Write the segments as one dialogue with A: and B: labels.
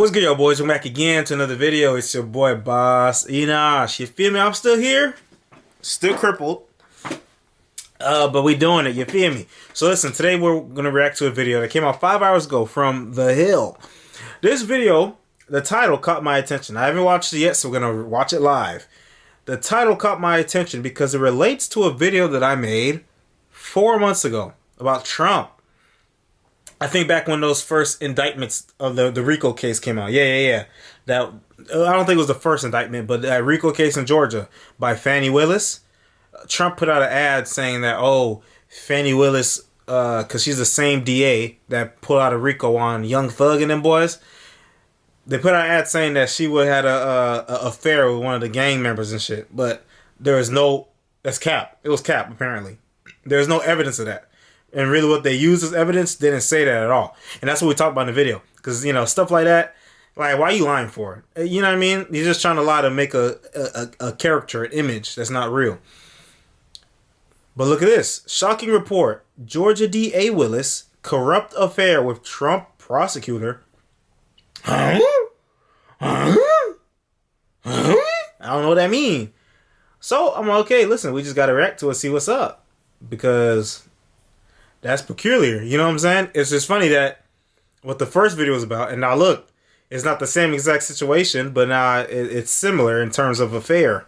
A: What's good, y'all boys? We're back again to another video. It's your boy, Boss Enosh. You feel me? I'm still here. Still crippled. But we doing it. You feel me? So listen, today we're going to react to a video that came out 5 hours ago from The Hill. This video, the title caught my attention. I haven't watched it yet, so we're going to watch it live. The title caught my attention because it relates to a video that I made 4 months ago about Trump. I think back when those first indictments of the RICO case came out. Yeah. That I don't think it was the first indictment, but that RICO case in Georgia by Fanni Willis. Trump put out an ad saying that, oh, Fanni Willis, because she's the same DA that put out a RICO on Young Thug and them boys. They put out an ad saying that she would had a affair with one of the gang members and shit. But there is no, that's cap. It was cap, apparently. There's no evidence of that. And really what they used as evidence didn't say that at all. And that's what we talked about in the video. Because, you know, stuff like that, like, why are you lying for? You know what I mean? You're just trying to lie to make a character, an image that's not real. But look at this. Shocking report. Georgia DA Willis, corrupt affair with Trump prosecutor. I don't know what that means. So, I'm like, okay, listen, we just got to react to it, see what's up. Because that's peculiar. You know what I'm saying? It's just funny that what the first video was about, and now look, it's not the same exact situation, but now it's similar in terms of affair.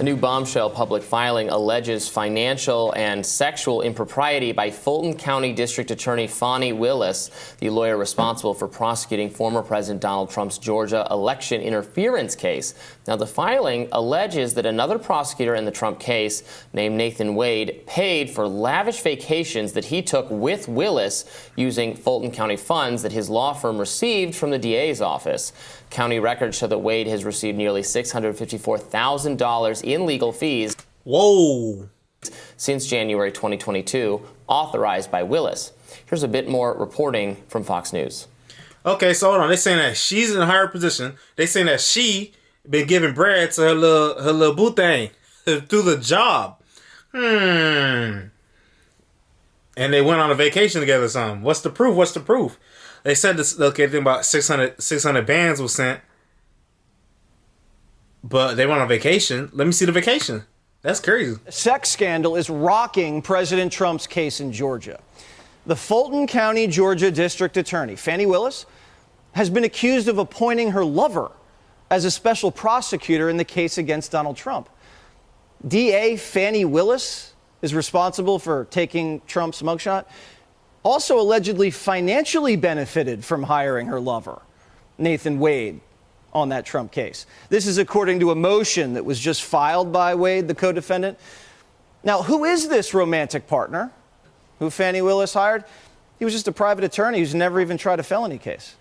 B: A new bombshell public filing alleges financial and sexual impropriety by Fulton County District Attorney Fanni Willis, the lawyer responsible for prosecuting former President Donald Trump's Georgia election interference case. Now, the filing alleges that another prosecutor in the Trump case, named Nathan Wade, paid for lavish vacations that he took with Willis using Fulton County funds that his law firm received from the DA's office. County records show that Wade has received nearly $654,000 in legal fees.
A: Whoa.
B: Since January 2022, authorized by Willis. Here's a bit more reporting from Fox News.
A: Okay, so hold on. They're saying that she's in a higher position. They're saying that she been giving bread to her little boo thing through the job. And they went on a vacation together or something. What's the proof? What's the proof? They said this, okay, think about 600 bands was sent. But they went on vacation. Let me see the vacation. That's crazy.
C: A sex scandal is rocking President Trump's case in Georgia. The Fulton County, Georgia District Attorney, Fanni Willis, has been accused of appointing her lover as a special prosecutor in the case against Donald Trump. DA Fanni Willis is responsible for taking Trump's mugshot. Also allegedly financially benefited from hiring her lover, Nathan Wade, on that Trump case. This is according to a motion that was just filed by Wade, the co-defendant. Now, who is this romantic partner who Fanni Willis hired? He was just a private attorney who's never even tried a felony case.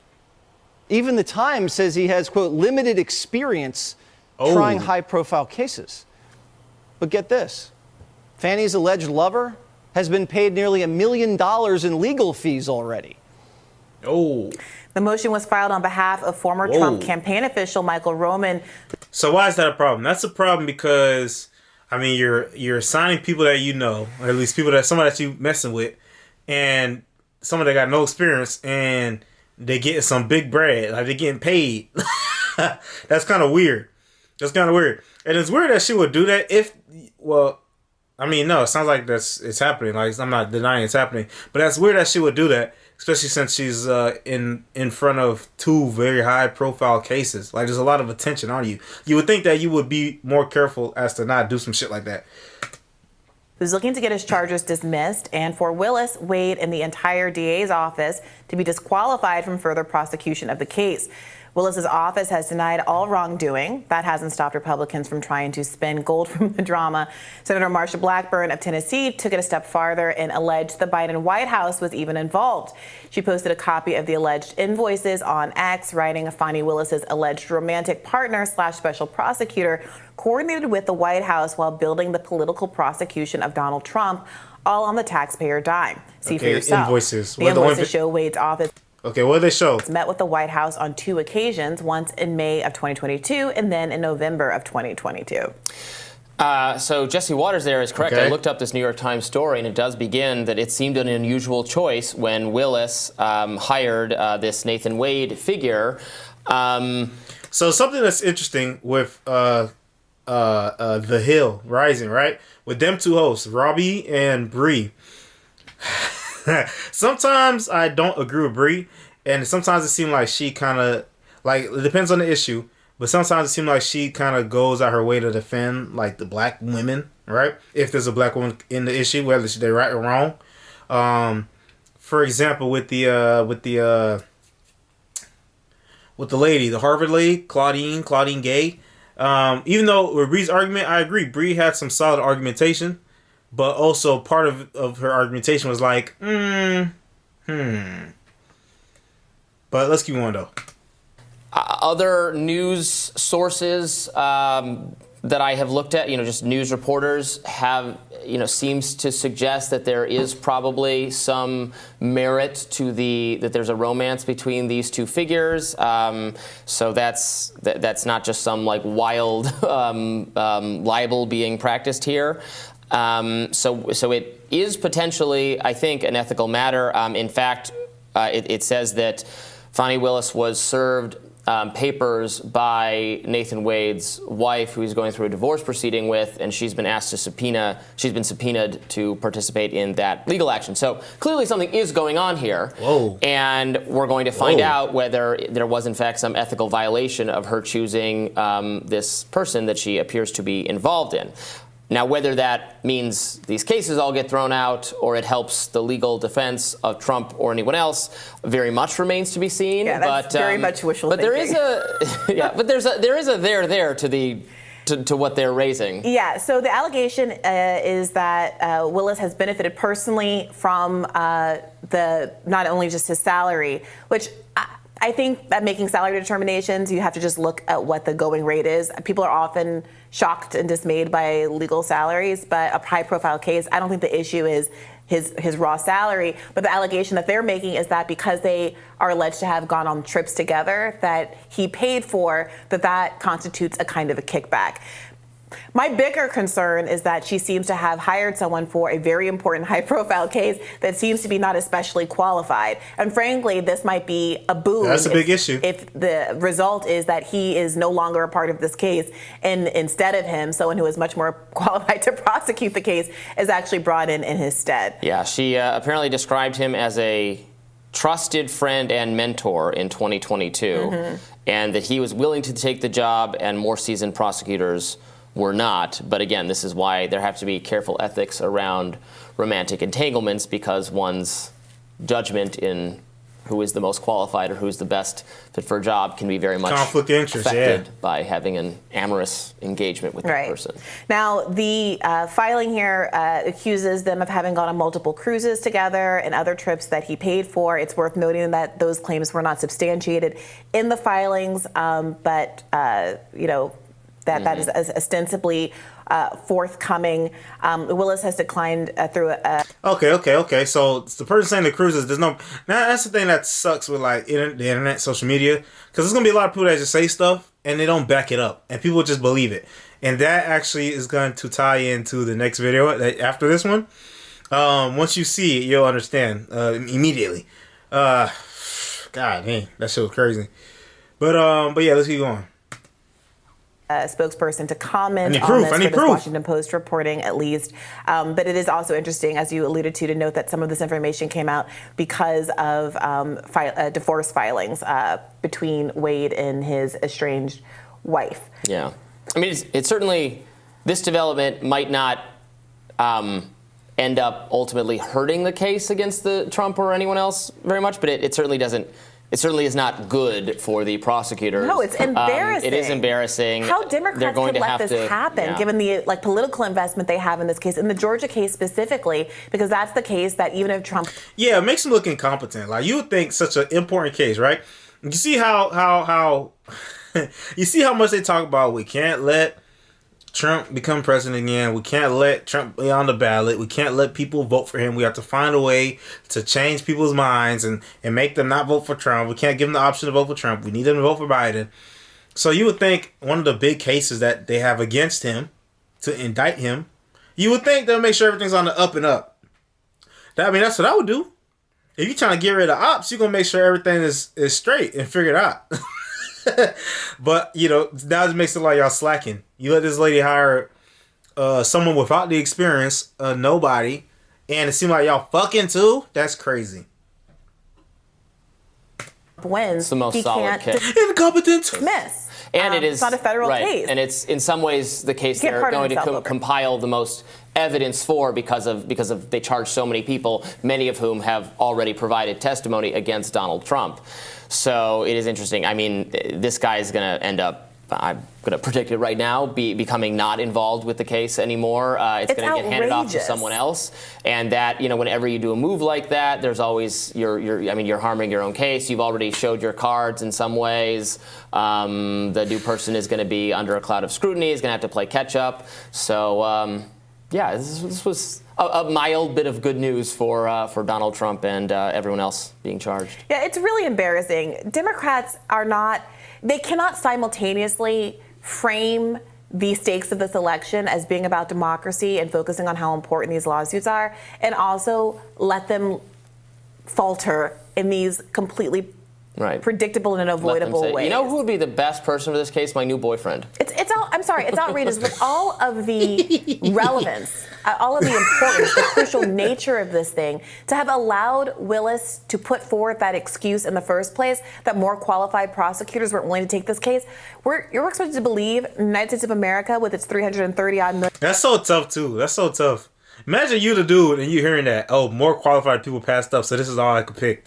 C: Even the Times says he has, quote, limited experience trying high-profile cases. But get this, Fanni's alleged lover has been paid nearly $1 million in legal fees already.
A: Oh.
D: The motion was filed on behalf of former Trump campaign official Michael Roman.
A: So why is that a problem? That's a problem because, I mean, you're assigning people that you know, or at least somebody that you messing with, and someone that got no experience, and they getting some big bread, like they're getting paid. That's kind of weird. That's kind of weird. And it's weird that she would do that if, well, I mean, no, it sounds like it's happening. Like, I'm not denying it's happening. But that's weird that she would do that, especially since she's in front of two very high-profile cases. Like, there's a lot of attention on you. You would think that you would be more careful as to not do some shit like that.
D: Who's looking to get his charges dismissed, and for Willis, Wade, and the entire DA's office to be disqualified from further prosecution of the case. Willis's office has denied all wrongdoing. That hasn't stopped Republicans from trying to spin gold from the drama. Senator Marsha Blackburn of Tennessee took it a step farther and alleged the Biden White House was even involved. She posted a copy of the alleged invoices on X, writing Fanni Willis's alleged romantic partner / special prosecutor coordinated with the White House while building the political prosecution of Donald Trump, all on the taxpayer dime. See for yourself.
A: Invoices.
D: The invoices show Wade's office
A: Okay, what did they show?
D: Met with the White House on 2 occasions, once in May of 2022 and then in November of 2022.
B: So Jesse Waters there is correct.
A: Okay.
B: I looked up this New York Times story, and it does begin that it seemed an unusual choice when Willis hired this Nathan Wade figure.
A: So something that's interesting with The Hill Rising, right? With them two hosts, Robbie and Bree. Sometimes I don't agree with Bree, and sometimes it seems like she kind of, like, it depends on the issue, but sometimes it seems like she kind of goes out her way to defend, like, the black women, right? If there's a black woman in the issue, whether they're right or wrong. For example, with the lady, the Harvard lady, Claudine Gay. Even though with Bree's argument, I agree, Bree had some solid argumentation, but also part of her argumentation was like, But let's keep going though.
B: Other news sources that I have looked at, just news reporters have, seems to suggest that there is probably some merit to that there's a romance between these two figures. So that's not just some like wild libel being practiced here. So it is potentially, I think, an ethical matter. In fact, it says that Fanni Willis was served papers by Nathan Wade's wife, who he's going through a divorce proceeding with, and she's been subpoenaed to participate in that legal action. So clearly something is going on here.
A: Whoa.
B: And we're going to find out whether there was in fact some ethical violation of her choosing this person that she appears to be involved in. Now, whether that means these cases all get thrown out or it helps the legal defense of Trump or anyone else very much remains to be seen.
D: Yeah, that's very much wishful
B: thinking. But there is a there to what they're raising. Yeah.
D: So the allegation is that Willis has benefited personally from not only just his salary, which I think that making salary determinations, you have to just look at what the going rate is. People are often shocked and dismayed by legal salaries, but a high-profile case, I don't think the issue is his raw salary. But the allegation that they're making is that because they are alleged to have gone on trips together that he paid for, that constitutes a kind of a kickback. My bigger concern is that she seems to have hired someone for a very important high-profile case that seems to be not especially qualified. And frankly, this might be a boon.
A: That's a big issue.
D: If the result is that he is no longer a part of this case, and instead of him, someone who is much more qualified to prosecute the case is actually brought in his stead.
B: Yeah, she apparently described him as a trusted friend and mentor in 2022, and that he was willing to take the job and more seasoned prosecutors were not. But again, this is why there have to be careful ethics around romantic entanglements, because one's judgment in who is the most qualified or who's the best fit for a job can be very much
A: conflict of interest,
B: affected by having an amorous engagement with that person.
D: Now, the filing here accuses them of having gone on multiple cruises together and other trips that he paid for. It's worth noting that those claims were not substantiated in the filings, but that is ostensibly forthcoming. Willis has declined through a...
A: Okay. So the person saying the cruises, there's no... Now, that's the thing that sucks with like the internet, social media, because there's going to be a lot of people that just say stuff and they don't back it up, and people just believe it. And that actually is going to tie into the next video after this one. Once you see it, you'll understand immediately. God, man, that shit was crazy. But yeah, let's keep going.
D: Spokesperson to comment on this for this Washington Post reporting, at least. But it is also interesting, as you alluded to note that some of this information came out because of divorce filings between Wade and his estranged wife.
B: Yeah. I mean, it's certainly, this development might not end up ultimately hurting the case against the Trump or anyone else very much, but it certainly doesn't. It certainly is not good for the prosecutors.
D: No, it's embarrassing.
B: It is embarrassing.
D: How Democrats could let this happen, given the political investment they have in this case, in the Georgia case specifically, because that's the case that even if Trump...
A: Yeah, it makes them look incompetent. Like, you would think such an important case, right? You see how you see how much they talk about we can't let Trump become president again. We can't let Trump be on the ballot. We can't let people vote for him. We have to find a way to change people's minds and make them not vote for Trump. We can't give them the option to vote for Trump. We need them to vote for Biden. So you would think one of the big cases that they have against him to indict him. You would think they'll make sure everything's on the up and up. That's what I would do. If you're trying to get rid of ops, you're going to make sure everything is straight and figured out. But, now it makes it like y'all slacking. You let this lady hire someone without the experience, nobody, and it seemed like y'all fucking too? That's crazy.
D: Wins.
B: It's the most solid case.
A: Incompetent.
D: Dismiss.
B: And it is
D: it's not a federal case.
B: And it's in some ways the case they're going to compile the most evidence for because of they charge so many people, many of whom have already provided testimony against Donald Trump. So it is interesting. I mean, this guy is going to end up, I'm going to predict it right now, becoming not involved with the case anymore. It's going to get handed off to someone else. And that, whenever you do a move like that, there's always, you're harming your own case. You've already showed your cards in some ways. The new person is going to be under a cloud of scrutiny, is going to have to play catch up. So, this was a mild bit of good news for Donald Trump and everyone else being charged. Yeah,
D: it's really embarrassing. Democrats they cannot simultaneously frame the stakes of this election as being about democracy and focusing on how important these lawsuits are, and also let them falter in these completely predictable and unavoidable ways.
B: You know who would be the best person for this case? My new boyfriend.
D: It's outrageous with all of the relevance, all of the importance, the crucial nature of this thing, to have allowed Willis to put forward that excuse in the first place that more qualified prosecutors weren't willing to take this case. You're expected to believe the United States of America with its 330-odd million.
A: That's so tough, too. That's so tough. Imagine you the dude and you hearing that, more qualified people passed up, so this is all I could pick.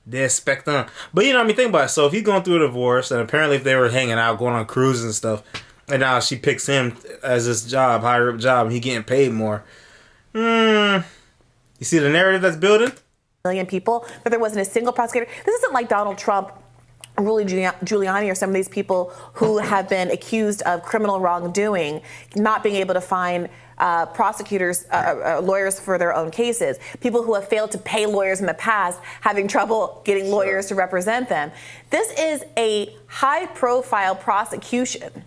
A: There's spectrum. But think about it. So if he's going through a divorce, and apparently if they were hanging out, going on cruises and stuff, and now she picks him as this job, higher up job, and he getting paid more. You see the narrative that's building?
D: Million people, but there wasn't a single prosecutor. This isn't like Donald Trump, Rudy Giuliani, or some of these people who have been accused of criminal wrongdoing, not being able to find prosecutors, lawyers for their own cases. People who have failed to pay lawyers in the past, having trouble getting lawyers to represent them. This is a high-profile prosecution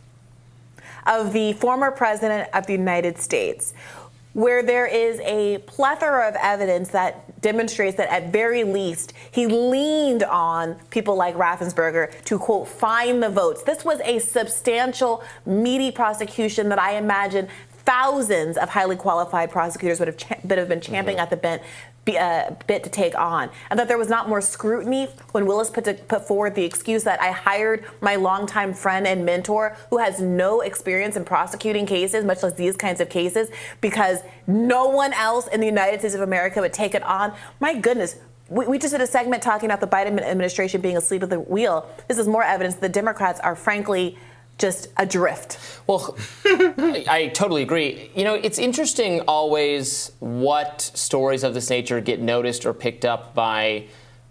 D: of the former president of the United States, where there is a plethora of evidence that demonstrates that at very least he leaned on people like Raffensperger to, quote, find the votes. This was a substantial, meaty prosecution that I imagine thousands of highly qualified prosecutors would have been champing at the bit to take on, and that there was not more scrutiny when Willis put forward the excuse that I hired my longtime friend and mentor who has no experience in prosecuting cases, much less these kinds of cases, because no one else in the United States of America would take it on. My goodness. We just did a segment talking about the Biden administration being asleep at the wheel. This is more evidence that the Democrats are frankly just adrift.
B: Well, I totally agree. It's interesting always what stories of this nature get noticed or picked up by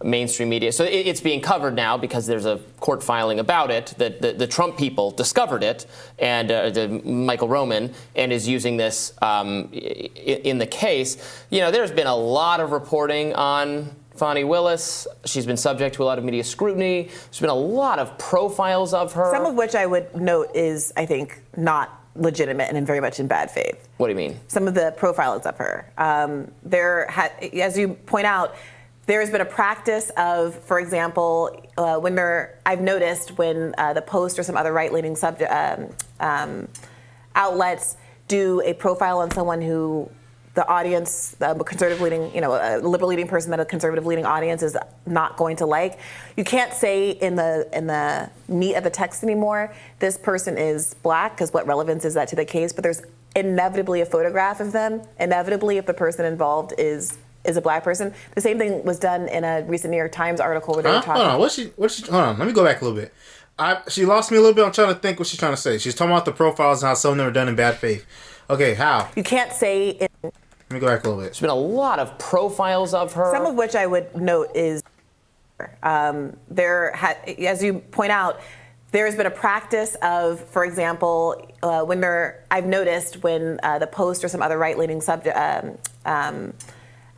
B: mainstream media. So it's being covered now because there's a court filing about it, that the Trump people discovered it, and Michael Roman, and is using this in the case. There's been a lot of reporting on Fanni Willis. She's been subject to a lot of media scrutiny. There's been a lot of profiles of her.
D: Some of which I would note is, I think, not legitimate and very much in bad faith.
B: What do you mean?
D: Some of the profiles of her. As you point out, there has been a practice of, for example, I've noticed when the Post or some other right-leaning outlets do a profile on someone who the audience, a conservative-leaning, a liberal-leaning person that a conservative-leaning audience is not going to like. You can't say in the meat of the text anymore, this person is black, because what relevance is that to the case? But there's inevitably a photograph of them. Inevitably, if the person involved is a black person. The same thing was done in a recent New York Times article where they were talking.
A: Hold on. Let me go back a little bit. She lost me a little bit. I'm trying to think what she's trying to say. She's talking about the profiles and how some of them are done in bad faith. Okay, how?
D: You can't say.
A: Let me go back a little bit.
B: There's been a lot of profiles of her.
D: Some of which I would note is, as you point out, there has been a practice of, for example, I've noticed when the Post or some other right-leaning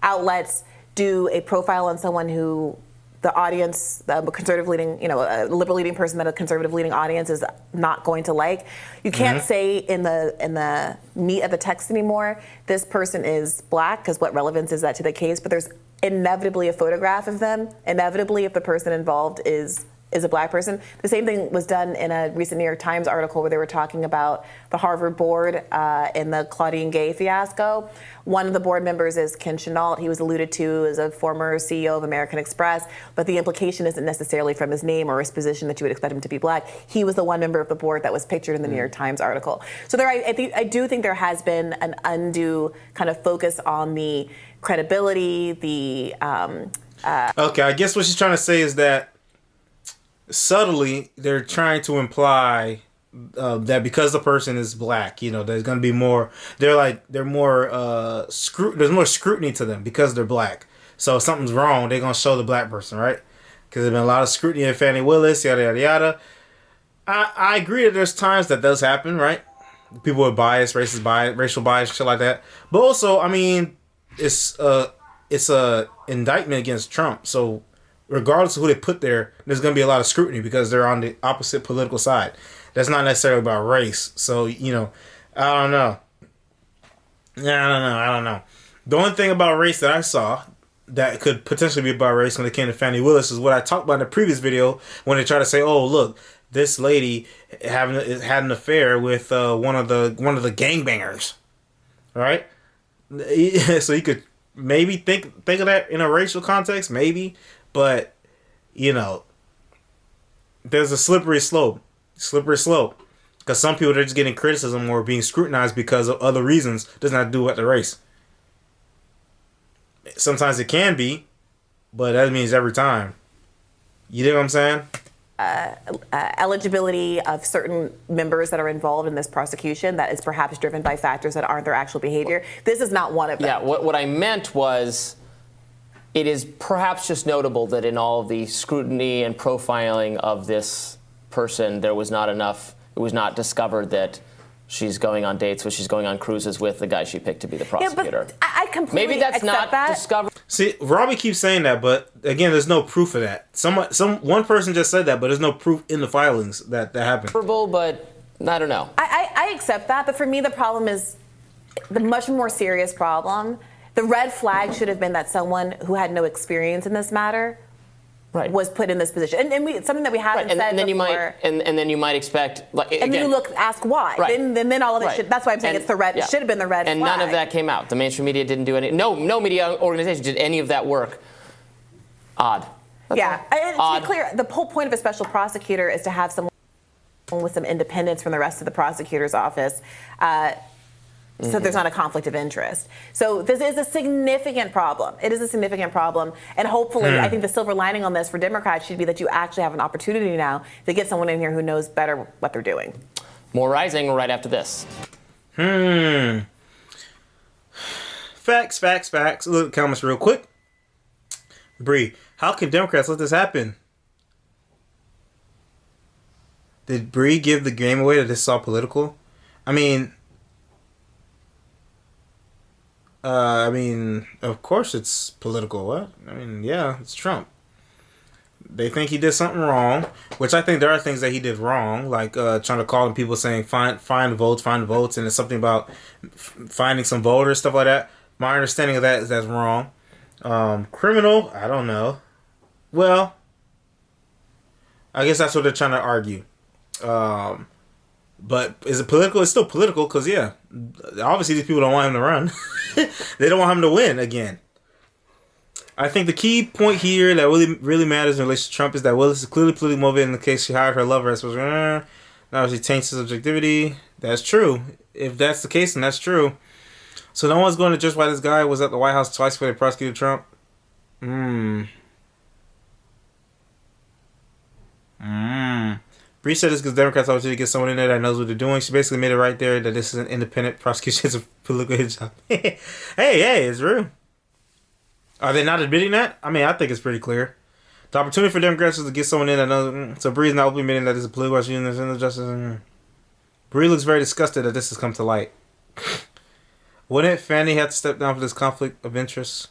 D: outlets do a profile on someone who the audience, the conservative leaning, a liberal leaning person that a conservative leaning audience is not going to like. You can't say in the meat of the text anymore, this person is black, because what relevance is that to the case? But there's inevitably a photograph of them. Inevitably, if the person involved is a black person. The same thing was done in a recent New York Times article where they were talking about the Harvard board in the Claudine Gay fiasco. One of the board members is Ken Chenault. He was alluded to as a former CEO of American Express, but the implication isn't necessarily from his name or his position that you would expect him to be black. He was the one member of the board that was pictured in the New York Times article. So I do think there has been an undue kind of focus on the credibility,
A: Okay, I guess what she's trying to say is that subtly they're trying to imply that because the person is black, there's going to be more. There's more scrutiny to them because they're black. So if something's wrong, they're going to show the black person, right? Because there's been a lot of scrutiny of Fanni Willis, yada yada yada. I agree that there's times that does happen, right? People with bias, racial bias, shit like that. But also, I mean, it's a indictment against Trump, so regardless of who they put there, there's going to be a lot of scrutiny because they're on the opposite political side. That's not necessarily about race. So, I don't know. I don't know. The only thing about race that I saw that could potentially be about race when it came to Fanni Willis is what I talked about in the previous video when they try to say, oh, look, this lady had an affair with one of the gangbangers. Right? So you could maybe think of that in a racial context, maybe. But, there's a slippery slope. Because some people are just getting criticism or being scrutinized because of other reasons. Doesn't have to do with the race. Sometimes it can be, but that means every time. You know what I'm saying?
D: Eligibility of certain members that are involved in this prosecution that is perhaps driven by factors that aren't their actual behavior. This is not one of them.
B: Yeah, what I meant was, it is perhaps just notable that in all of the scrutiny and profiling of this person, it was not discovered that she's going on dates, she's going on cruises with the guy she picked to be the prosecutor.
D: Yeah, but I completely
B: Maybe that's
D: accept
B: not discovered.
A: See, Robbie keeps saying that, but again, there's no proof of that. One person just said that, but there's no proof in the filings that happened.
B: But I don't know.
D: I accept that, but for me, the problem is the much more serious problem. The red flag should have been that someone who had no experience in this matter was put in this position. And it's something that we haven't said
B: and then
D: before.
B: And then you might expect...
D: and then you ask why.
B: Right.
D: Then all of it should... That's why I'm saying it should have been the red flag.
B: And none of that came out. The mainstream media didn't do any... No media organization did any of that work. Odd.
D: To be clear, the whole point of a special prosecutor is to have someone with some independence from the rest of the prosecutor's office. So there's not a conflict of interest. So this is a significant problem. It is a significant problem. And hopefully, I think the silver lining on this for Democrats should be that you actually have an opportunity now to get someone in here who knows better what they're doing.
B: More Rising right after this.
A: Facts. Look at the comments real quick. Bree, how can Democrats let this happen? Did Bree give the game away that this is all political? I mean, of course it's political. What? I mean, yeah, it's Trump. They think he did something wrong, which I think there are things that he did wrong, like trying to call in people saying find votes, and it's something about finding some voters, stuff like that. My understanding of that is that's wrong. Criminal, I don't know. Well, I guess that's what they're trying to argue. But is it political? It's still political because, yeah, obviously these people don't want him to run. They don't want him to win again. I think the key point here that really matters in relation to Trump is that Willis is clearly politically motivated in the case she hired her lover. I suppose, now she taints his objectivity. That's true. If that's the case, then that's true. So no one's going to judge why this guy was at the White House twice before they prosecuted Trump. Bree said this because Democrats obviously get someone in there that knows what they're doing. She basically made it right there that this is an independent prosecution. It's a political hit job. hey, it's real. Are they not admitting that? I mean, I think it's pretty clear. The opportunity for Democrats is to get someone in that knows. So Bree's not openly admitting that this is a political prosecution. There's no justice. Bree looks very disgusted that this has come to light. Wouldn't Fanni have to step down for this conflict of interest?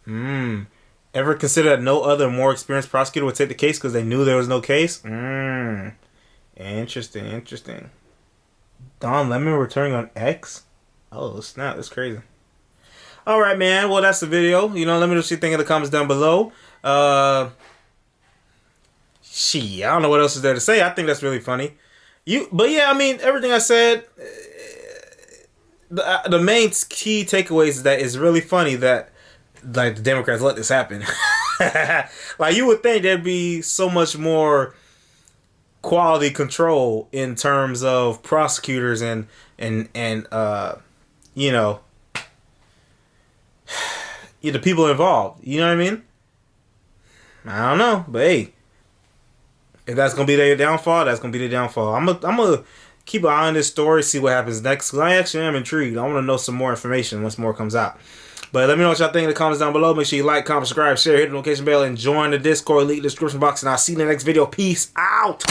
A: Ever consider that no other more experienced prosecutor would take the case because they knew there was no case? Interesting. Don Lemon returning on X? Oh, snap. That's crazy. All right, man. Well, that's the video. You know, let me know what you think in the comments down below. I don't know what else is there to say. I think that's really funny. But yeah, I mean, everything I said, the main key takeaways is that it's really funny that, like, the Democrats let this happen. Like, you would think there'd be so much more quality control in terms of prosecutors and you know, the people involved. You know what I mean? I don't know, but hey, if that's gonna be their downfall, that's gonna be their downfall. I'm gonna keep an eye on this story, see what happens next, because I actually am intrigued. I want to know some more information once more comes out. But let me know what y'all think in the comments down below. Make sure you like, comment, subscribe, share, hit the notification bell, and join the Discord. Link in the description box. And I'll see you in the next video. Peace out.